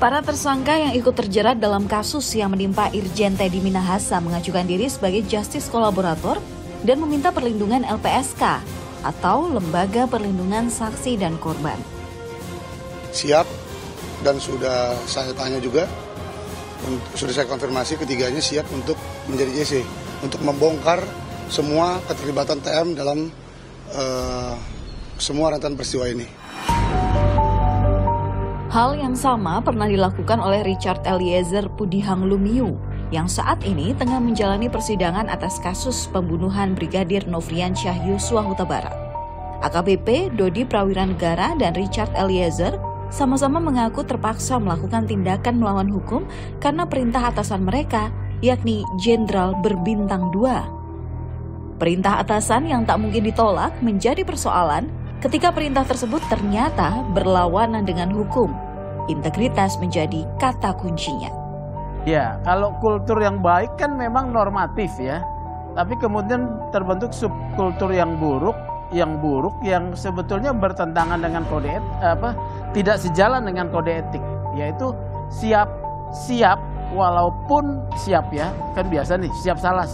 Para tersangka yang ikut terjerat dalam kasus yang menimpa Irjen Teddy Minahasa mengajukan diri sebagai justice kolaborator dan meminta perlindungan LPSK atau Lembaga Perlindungan Saksi dan Korban. Siap, dan sudah saya tanya juga, sudah saya konfirmasi ketiganya siap untuk menjadi JC, untuk membongkar semua keterlibatan TM dalam semua rentetan peristiwa ini. Hal yang sama pernah dilakukan oleh Richard Eliezer Pudihang Lumiu yang saat ini tengah menjalani persidangan atas kasus pembunuhan Brigadir Nofriansyah Yosua Huta Barat. AKBP Dodi Prawiranegara dan Richard Eliezer sama-sama mengaku terpaksa melakukan tindakan melawan hukum karena perintah atasan mereka, yakni Jenderal Berbintang 2. Perintah atasan yang tak mungkin ditolak menjadi persoalan ketika perintah tersebut ternyata berlawanan dengan hukum. Integritas menjadi kata kuncinya. Ya, kalau kultur yang baik kan memang normatif ya. Tapi kemudian terbentuk subkultur yang buruk yang sebetulnya bertentangan dengan tidak sejalan dengan kode etik, yaitu siap walaupun siap ya. Kan biasa nih, siap salah.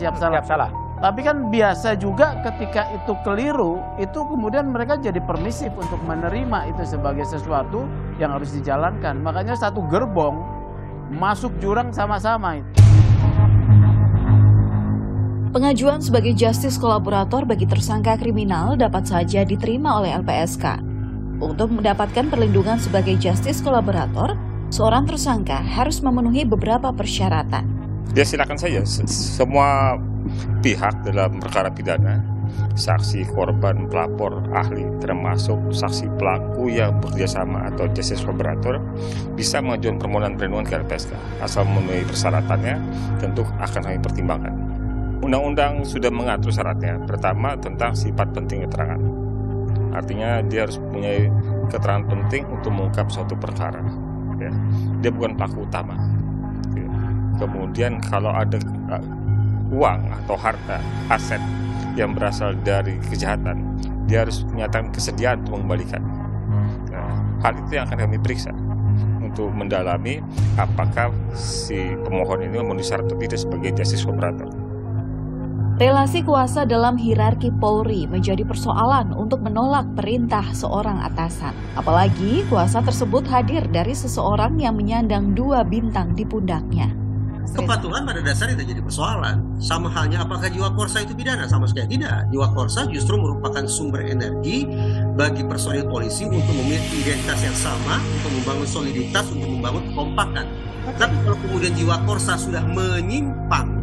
Tapi kan biasa juga ketika itu keliru, itu kemudian mereka jadi permisif untuk menerima itu sebagai sesuatu yang harus dijalankan. Makanya satu gerbong masuk jurang sama-sama itu. Pengajuan sebagai justice kolaborator bagi tersangka kriminal dapat saja diterima oleh LPSK. Untuk mendapatkan perlindungan sebagai justice kolaborator, seorang tersangka harus memenuhi beberapa persyaratan. Ya silakan saja, semua pihak dalam perkara pidana, saksi, korban, pelapor, ahli, termasuk saksi pelaku yang bekerjasama atau justice kolaborator bisa mengajukan permohonan perlindungan ke LPSK. Asal memenuhi persyaratannya, tentu akan kami pertimbangkan. Undang-undang sudah mengatur syaratnya. Pertama, tentang sifat penting keterangan. Artinya dia harus punya keterangan penting untuk mengungkap suatu perkara. Ya. Dia bukan pelaku utama. Ya. Kemudian kalau ada uang atau harta, aset yang berasal dari kejahatan, dia harus menyatakan kesediaan untuk mengembalikan. Nah, hal itu yang akan kami periksa untuk mendalami apakah si pemohon ini memenuhi syarat atau tidak sebagai justice kolaborator. Relasi kuasa dalam hierarki Polri menjadi persoalan untuk menolak perintah seorang atasan. Apalagi kuasa tersebut hadir dari seseorang yang menyandang 2 bintang di pundaknya. Kepatuhan pada dasarnya tidak jadi persoalan. Sama halnya apakah jiwa korsa itu pidana? Sama sekali tidak. Jiwa korsa justru merupakan sumber energi bagi personil polisi untuk memiliki identitas yang sama, untuk membangun soliditas, untuk membangun kekompakan. Tapi kalau kemudian jiwa korsa sudah menyimpang,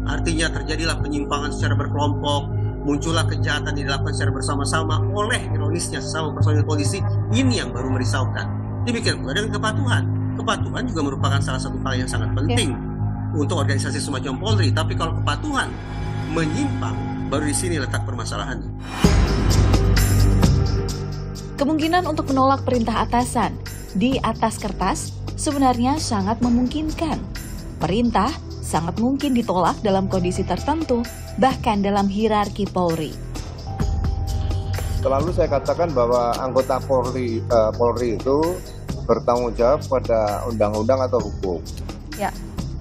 artinya terjadilah penyimpangan secara berkelompok, muncullah kejahatan yang dilakukan secara bersama-sama oleh ironisnya sesama personil polisi, ini yang baru merisaukan. Demikian pula dengan kepatuhan. Kepatuhan juga merupakan salah satu hal yang sangat penting untuk organisasi semacam Polri, tapi kalau kepatuhan menyimpang, baru di sini letak permasalahannya. Kemungkinan untuk menolak perintah atasan di atas kertas sebenarnya sangat memungkinkan. Perintah sangat mungkin ditolak dalam kondisi tertentu, bahkan dalam hierarki Polri. Selalu saya katakan bahwa anggota Polri itu bertanggung jawab pada undang-undang atau hukum. Ya.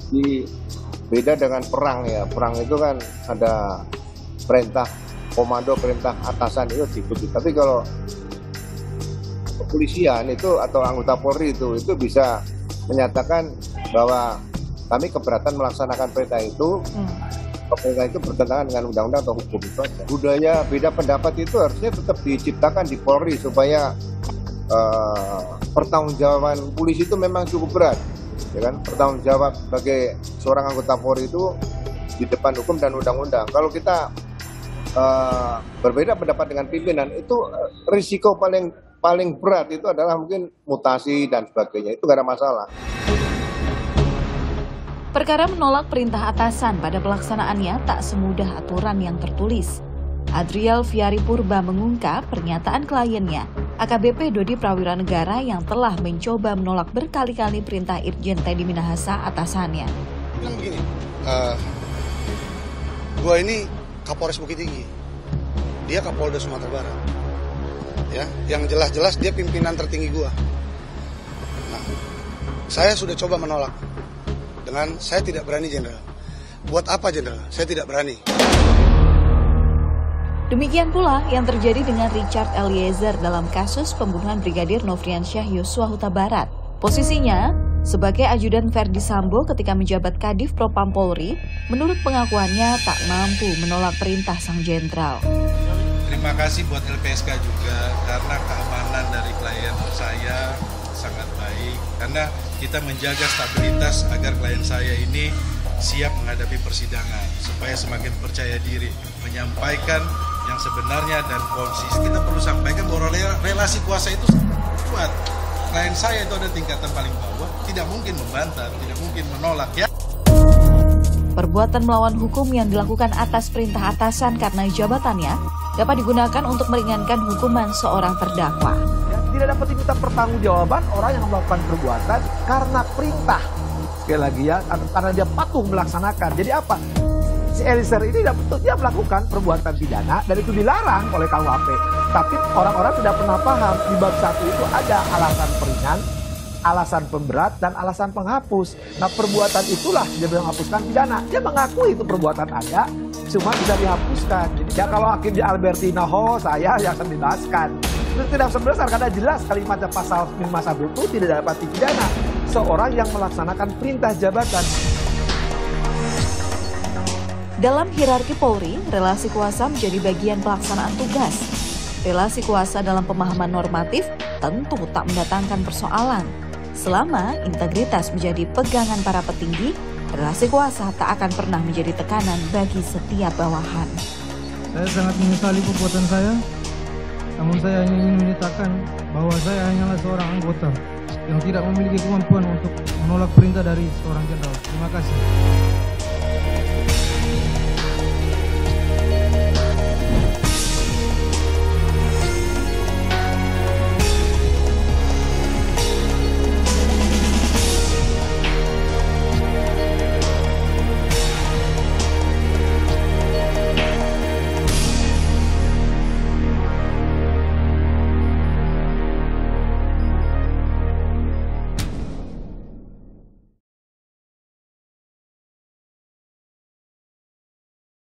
Jadi beda dengan perang ya. Perang itu kan ada perintah komando, perintah atasan itu diikuti. Tapi kalau kepolisian itu atau anggota Polri itu bisa menyatakan bahwa kami keberatan melaksanakan perintah itu. Perintah itu bertentangan dengan undang-undang atau hukum itu aja. Budaya beda pendapat itu harusnya tetap diciptakan di Polri supaya pertanggungjawaban polisi itu memang cukup berat. Ya kan, bertanggung jawab sebagai seorang anggota Polri itu di depan hukum dan undang-undang. Kalau kita berbeda pendapat dengan pimpinan, itu risiko paling berat itu adalah mungkin mutasi dan sebagainya. Itu nggak ada masalah. Perkara menolak perintah atasan pada pelaksanaannya tak semudah aturan yang tertulis. Adriel Fiari Purba mengungkap pernyataan kliennya, AKBP Dodi Prawiranegara yang telah mencoba menolak berkali-kali perintah Irjen Teddy Minahasa atasannya. Bilang begini, gue ini Kapolres Bukit Tinggi, dia Kapolda Sumatera Barat, ya, yang jelas-jelas dia pimpinan tertinggi gue. Nah, Saya sudah coba menolak dengan saya tidak berani jenderal. Buat apa jenderal? Saya tidak berani. Demikian pula yang terjadi dengan Richard Eliezer dalam kasus pembunuhan Brigadir Nofriansyah Yosua Huta Barat. Posisinya sebagai ajudan Verdi Sambo ketika menjabat Kadif Propam Polri, menurut pengakuannya tak mampu menolak perintah sang jenderal. Terima kasih buat LPSK juga karena keamanan dari klien saya sangat baik. Karena kita menjaga stabilitas agar klien saya ini siap menghadapi persidangan supaya semakin percaya diri menyampaikan yang sebenarnya dan konsisten. Kita perlu sampaikan bahwa relasi kuasa itu kuat. Klien saya itu ada tingkatan paling bawah, tidak mungkin membantah, tidak mungkin menolak ya. Perbuatan melawan hukum yang dilakukan atas perintah atasan karena jabatannya dapat digunakan untuk meringankan hukuman seorang terdakwa. Tidak dapat diminta pertanggungjawaban orang yang melakukan perbuatan karena perintah. Sekali lagi ya, karena dia patuh melaksanakan. Jadi apa? Si Eliezer ini dia melakukan perbuatan pidana dan itu dilarang oleh KUHP. Tapi orang-orang tidak pernah paham di bab 1 itu ada alasan peringan, alasan pemberat, dan alasan penghapus. Nah perbuatan itulah dia menghapuskan pidana. Dia mengakui itu perbuatan ada, cuma tidak dihapuskan. Jadi ya kalau hakim di Albertina saya yang akan dibebaskan. Itu tidak sebesar karena jelas kalimatnya pasal 51 itu tidak dapat dipidana seorang yang melaksanakan perintah jabatan. Dalam hierarki Polri, relasi kuasa menjadi bagian pelaksanaan tugas. Relasi kuasa dalam pemahaman normatif tentu tak mendatangkan persoalan. Selama integritas menjadi pegangan para petinggi, relasi kuasa tak akan pernah menjadi tekanan bagi setiap bawahan. Saya sangat menyesali perbuatan saya, namun saya hanya ingin menyatakan bahwa saya hanyalah seorang anggota yang tidak memiliki kemampuan untuk menolak perintah dari seorang jenderal. Terima kasih.